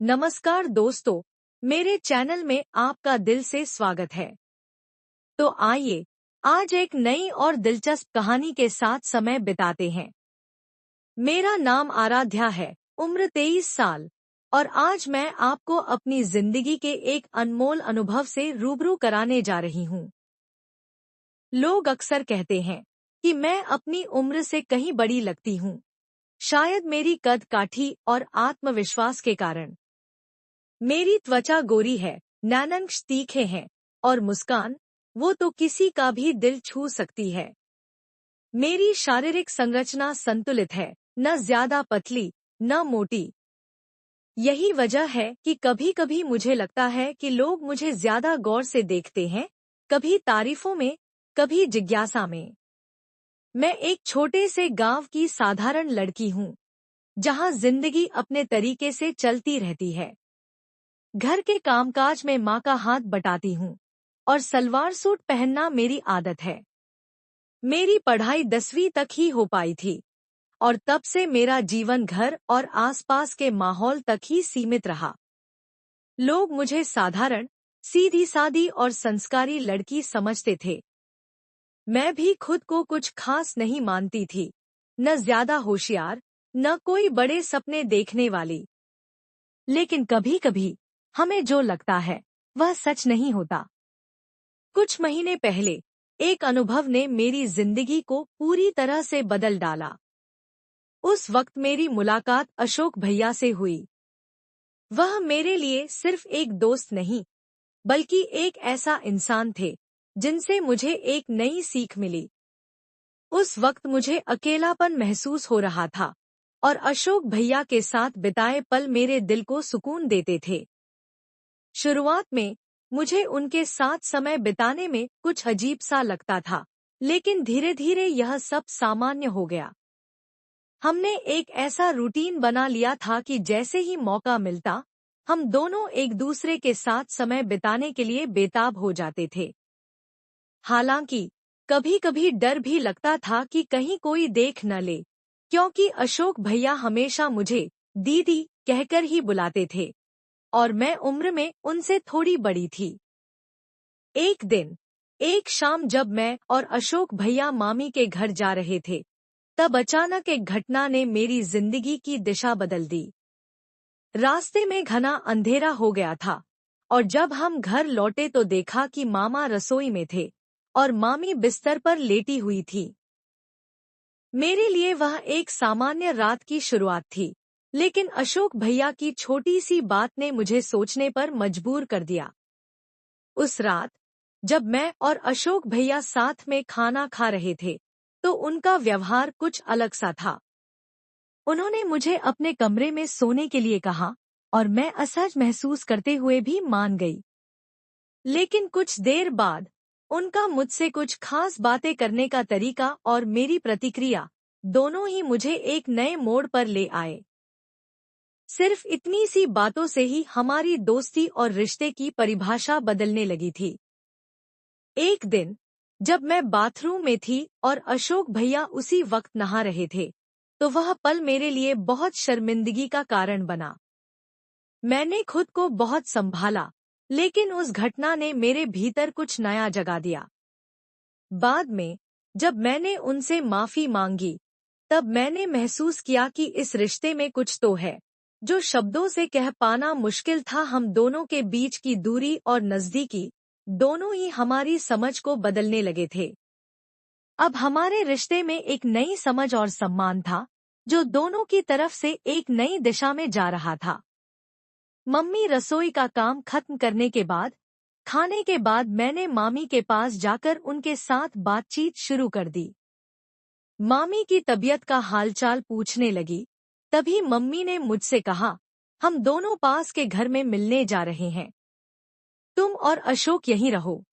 नमस्कार दोस्तों, मेरे चैनल में आपका दिल से स्वागत है। तो आइए, आज एक नई और दिलचस्प कहानी के साथ समय बिताते हैं। मेरा नाम आराध्या है, उम्र 23 साल, और आज मैं आपको अपनी जिंदगी के एक अनमोल अनुभव से रूबरू कराने जा रही हूँ। लोग अक्सर कहते हैं कि मैं अपनी उम्र से कहीं बड़ी लगती हूँ, शायद मेरी कद काठी और आत्मविश्वास के कारण। मेरी त्वचा गोरी है, नैनंश तीखे हैं, और मुस्कान, वो तो किसी का भी दिल छू सकती है। मेरी शारीरिक संरचना संतुलित है, न ज्यादा पतली, न मोटी। यही वजह है कि कभी कभी मुझे लगता है कि लोग मुझे ज्यादा गौर से देखते हैं, कभी तारीफों में, कभी जिज्ञासा में। मैं एक छोटे से गांव की साधारण लड़की हूँ, जहाँ जिंदगी अपने तरीके से चलती रहती है। घर के कामकाज में माँ का हाथ बटाती हूँ, और सलवार सूट पहनना मेरी आदत है। मेरी पढ़ाई 10वीं तक ही हो पाई थी, और तब से मेरा जीवन घर और आसपास के माहौल तक ही सीमित रहा। लोग मुझे साधारण, सीधी सादी और संस्कारी लड़की समझते थे। मैं भी खुद को कुछ खास नहीं मानती थी, न ज्यादा होशियार, न कोई बड़े सपने देखने वाली। लेकिन कभी कभी हमें जो लगता है वह सच नहीं होता। कुछ महीने पहले एक अनुभव ने मेरी जिंदगी को पूरी तरह से बदल डाला। उस वक्त मेरी मुलाकात अशोक भैया से हुई। वह मेरे लिए सिर्फ एक दोस्त नहीं, बल्कि एक ऐसा इंसान थे जिनसे मुझे एक नई सीख मिली। उस वक्त मुझे अकेलापन महसूस हो रहा था, और अशोक भैया के साथ बिताए पल मेरे दिल को सुकून देते थे। शुरुआत में मुझे उनके साथ समय बिताने में कुछ अजीब सा लगता था, लेकिन धीरे धीरे यह सब सामान्य हो गया। हमने एक ऐसा रूटीन बना लिया था कि जैसे ही मौका मिलता, हम दोनों एक दूसरे के साथ समय बिताने के लिए बेताब हो जाते थे। हालांकि कभी कभी डर भी लगता था कि कहीं कोई देख न ले, क्योंकि अशोक भैया हमेशा मुझे दीदी कहकर ही बुलाते थे, और मैं उम्र में उनसे थोड़ी बड़ी थी। एक दिन, एक शाम जब मैं और अशोक भैया मामी के घर जा रहे थे, तब अचानक एक घटना ने मेरी जिंदगी की दिशा बदल दी। रास्ते में घना अंधेरा हो गया था, और जब हम घर लौटे तो देखा कि मामा रसोई में थे और मामी बिस्तर पर लेटी हुई थी। मेरे लिए वह एक सामान्य रात की शुरुआत थी, लेकिन अशोक भैया की छोटी सी बात ने मुझे सोचने पर मजबूर कर दिया। उस रात, जब मैं और अशोक भैया साथ में खाना खा रहे थे, तो उनका व्यवहार कुछ अलग सा था। उन्होंने मुझे अपने कमरे में सोने के लिए कहा, और मैं असहज महसूस करते हुए भी मान गई। लेकिन कुछ देर बाद, उनका मुझसे कुछ खास बातें करने का तरीका और मेरी प्रतिक्रिया, दोनों ही मुझे एक नए मोड़ पर ले आए। सिर्फ इतनी सी बातों से ही हमारी दोस्ती और रिश्ते की परिभाषा बदलने लगी थी। एक दिन, जब मैं बाथरूम में थी और अशोक भैया उसी वक्त नहा रहे थे, तो वह पल मेरे लिए बहुत शर्मिंदगी का कारण बना। मैंने खुद को बहुत संभाला, लेकिन उस घटना ने मेरे भीतर कुछ नया जगा दिया। बाद में, जब मैंने उनसे माफी मांगी, तब मैंने महसूस किया कि इस रिश्ते में कुछ तो है, जो शब्दों से कह पाना मुश्किल था। हम दोनों के बीच की दूरी और नजदीकी, दोनों ही हमारी समझ को बदलने लगे थे। अब हमारे रिश्ते में एक नई समझ और सम्मान था, जो दोनों की तरफ से एक नई दिशा में जा रहा था। मम्मी रसोई का काम खत्म करने के बाद, खाने के बाद मैंने मामी के पास जाकर उनके साथ बातचीत शुरू कर दी। मामी की तबीयत का हालचाल पूछने लगी। तभी मम्मी ने मुझसे कहा, हम दोनों पास के घर में मिलने जा रहे हैं, तुम और अशोक यहीं रहो।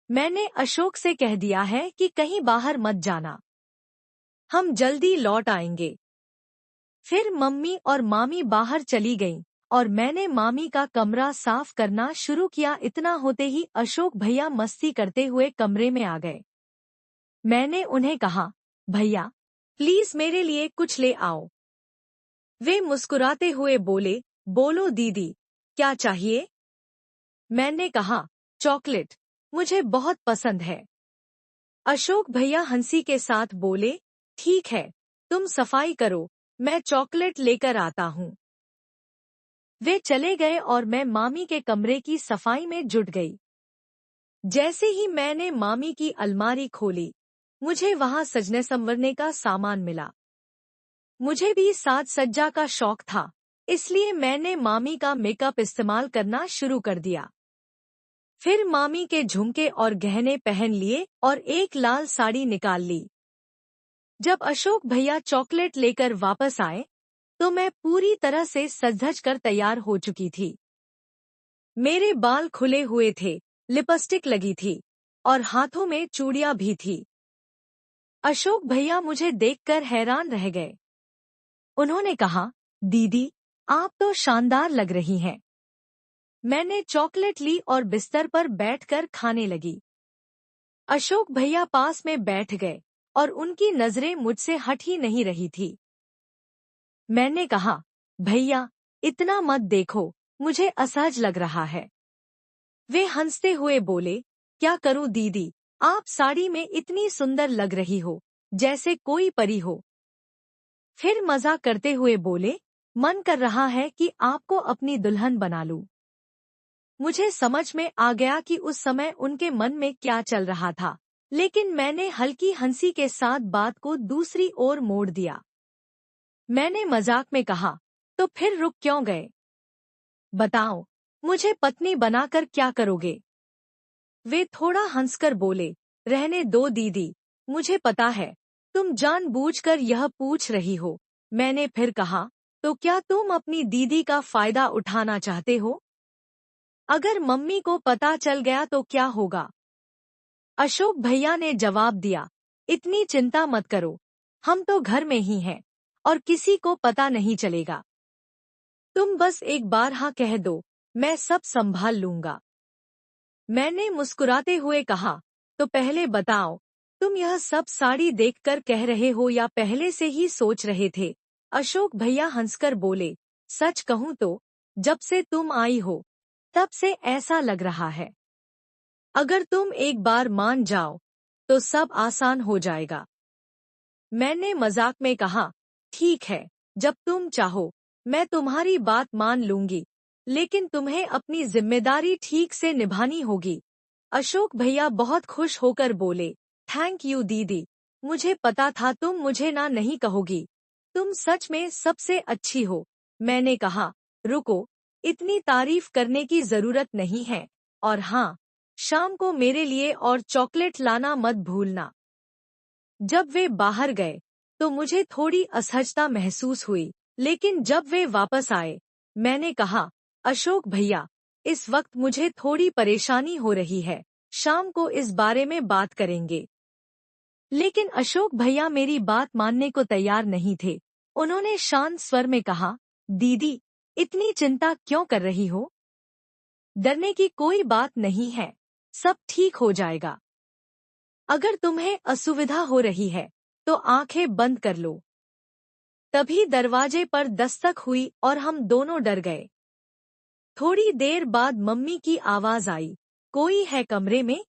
मैंने अशोक से कह दिया है कि कहीं बाहर मत जाना, हम जल्दी लौट आएंगे। फिर मम्मी और मामी बाहर चली गईं, और मैंने मामी का कमरा साफ करना शुरू किया। इतना होते ही अशोक भैया मस्ती करते हुए कमरे में आ गए। मैंने उन्हें कहा, भैया, प्लीज मेरे लिए कुछ ले आओ। वे मुस्कुराते हुए बोले, बोलो दीदी, क्या चाहिए? मैंने कहा, चॉकलेट, मुझे बहुत पसंद है। अशोक भैया हंसी के साथ बोले, ठीक है, तुम सफाई करो, मैं चॉकलेट लेकर आता हूँ। वे चले गए और मैं मामी के कमरे की सफाई में जुट गई। जैसे ही मैंने मामी की अलमारी खोली, मुझे वहां सजने संवरने का सामान मिला। मुझे भी साज सज्जा का शौक था, इसलिए मैंने मामी का मेकअप इस्तेमाल करना शुरू कर दिया। फिर मामी के झुमके और गहने पहन लिए और एक लाल साड़ी निकाल ली। जब अशोक भैया चॉकलेट लेकर वापस आए, तो मैं पूरी तरह से सज-धज कर तैयार हो चुकी थी। मेरे बाल खुले हुए थे, लिपस्टिक लगी थी और हाथों में चूड़ियां भी थी। अशोक भैया मुझे देखकर हैरान रह गए। उन्होंने कहा, दीदी, आप तो शानदार लग रही हैं। मैंने चॉकलेट ली और बिस्तर पर बैठकर खाने लगी। अशोक भैया पास में बैठ गए और उनकी नजरें मुझसे हट ही नहीं रही थी। मैंने कहा, भैया, इतना मत देखो, मुझे असहज लग रहा है। वे हंसते हुए बोले, क्या करूं दीदी, आप साड़ी में इतनी सुंदर लग रही हो, जैसे कोई परी हो। फिर मजाक करते हुए बोले, मन कर रहा है कि आपको अपनी दुल्हन बना लूं। मुझे समझ में आ गया कि उस समय उनके मन में क्या चल रहा था, लेकिन मैंने हल्की हंसी के साथ बात को दूसरी ओर मोड़ दिया। मैंने मजाक में कहा, तो फिर रुक क्यों गए? बताओ, मुझे पत्नी बनाकर क्या करोगे? वे थोड़ा हंसकर बोले, रहने दो दीदी, मुझे पता है, तुम जानबूझकर यह पूछ रही हो। मैंने फिर कहा, तो क्या तुम अपनी दीदी का फायदा उठाना चाहते हो? अगर मम्मी को पता चल गया तो क्या होगा? अशोक भैया ने जवाब दिया, इतनी चिंता मत करो, हम तो घर में ही हैं और किसी को पता नहीं चलेगा। तुम बस एक बार हाँ कह दो, मैं सब संभाल लूंगा। मैंने मुस्कुराते हुए कहा, तो पहले बताओ, तुम यह सब साड़ी देखकर कह रहे हो या पहले से ही सोच रहे थे? अशोक भैया हंसकर बोले, सच कहूं तो, जब से तुम आई हो, तब से ऐसा लग रहा है। अगर तुम एक बार मान जाओ, तो सब आसान हो जाएगा। मैंने मजाक में कहा, ठीक है, जब तुम चाहो, मैं तुम्हारी बात मान लूंगी, लेकिन तुम्हें अपनी जिम्मेदारी ठीक से निभानी होगी। अशोक भैया बहुत खुश होकर बोले, थैंक यू दीदी, मुझे पता था तुम मुझे ना नहीं कहोगी। तुम सच में सबसे अच्छी हो। मैंने कहा, रुको, इतनी तारीफ करने की जरूरत नहीं है, और हाँ, शाम को मेरे लिए और चॉकलेट लाना मत भूलना। जब वे बाहर गए, तो मुझे थोड़ी असहजता महसूस हुई, लेकिन जब वे वापस आए, मैंने कहा, अशोक भैया, इस वक्त मुझे थोड़ी परेशानी हो रही है, शाम को इस बारे में बात करेंगे। लेकिन अशोक भैया मेरी बात मानने को तैयार नहीं थे। उन्होंने शांत स्वर में कहा, दीदी, इतनी चिंता क्यों कर रही हो? डरने की कोई बात नहीं है, सब ठीक हो जाएगा। अगर तुम्हें असुविधा हो रही है, तो आंखें बंद कर लो। तभी दरवाजे पर दस्तक हुई और हम दोनों डर गए। थोड़ी देर बाद मम्मी की आवाज आई, कोई है कमरे में?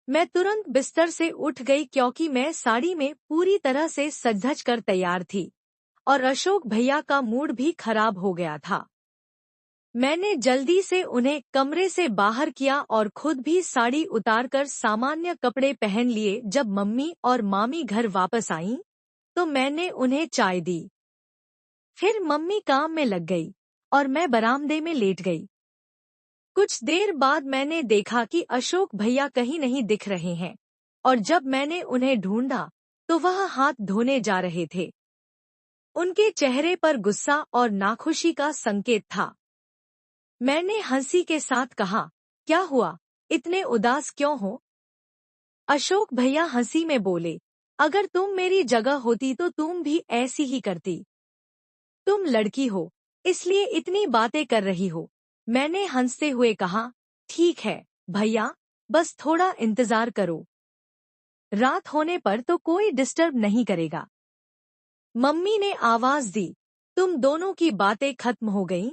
मैं तुरंत बिस्तर से उठ गई क्योंकि मैं साड़ी में पूरी तरह से सज-धज कर तैयार थी और अशोक भैया का मूड भी खराब हो गया था। मैंने जल्दी से उन्हें कमरे से बाहर किया और खुद भी साड़ी उतारकर सामान्य कपड़े पहन लिए। जब मम्मी और मामी घर वापस आईं, तो मैंने उन्हें चाय दी। फिर मम्मी काम में लग गई और मैं बरामदे में लेट गई। कुछ देर बाद मैंने देखा कि अशोक भैया कहीं नहीं दिख रहे हैं, और जब मैंने उन्हें ढूंढा, तो वह हाथ धोने जा रहे थे। उनके चेहरे पर गुस्सा और नाखुशी का संकेत था। मैंने हंसी के साथ कहा, क्या हुआ, इतने उदास क्यों हो? अशोक भैया हंसी में बोले, अगर तुम मेरी जगह होती तो तुम भी ऐसी ही करती। तुम लड़की हो, इसलिए इतनी बातें कर रही हो। मैंने हंसते हुए कहा, ठीक है भैया, बस थोड़ा इंतजार करो। रात होने पर तो कोई डिस्टर्ब नहीं करेगा। मम्मी ने आवाज दी, तुम दोनों की बातें खत्म हो गईं?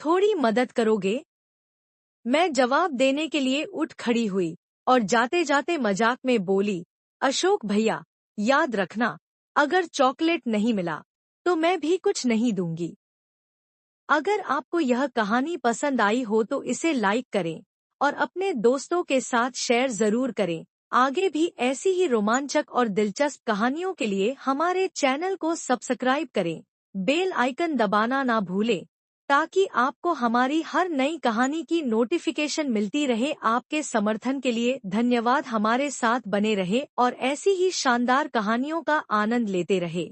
थोड़ी मदद करोगे? मैं जवाब देने के लिए उठ खड़ी हुई और जाते जाते मजाक में बोली, अशोक भैया, याद रखना, अगर चॉकलेट नहीं मिला तो मैं भी कुछ नहीं दूंगी। अगर आपको यह कहानी पसंद आई हो तो इसे लाइक करें और अपने दोस्तों के साथ शेयर जरूर करें। आगे भी ऐसी ही रोमांचक और दिलचस्प कहानियों के लिए हमारे चैनल को सब्सक्राइब करें। बेल आइकन दबाना ना भूलें ताकि आपको हमारी हर नई कहानी की नोटिफिकेशन मिलती रहे। आपके समर्थन के लिए धन्यवाद। हमारे साथ बने रहे और ऐसी ही शानदार कहानियों का आनंद लेते रहे।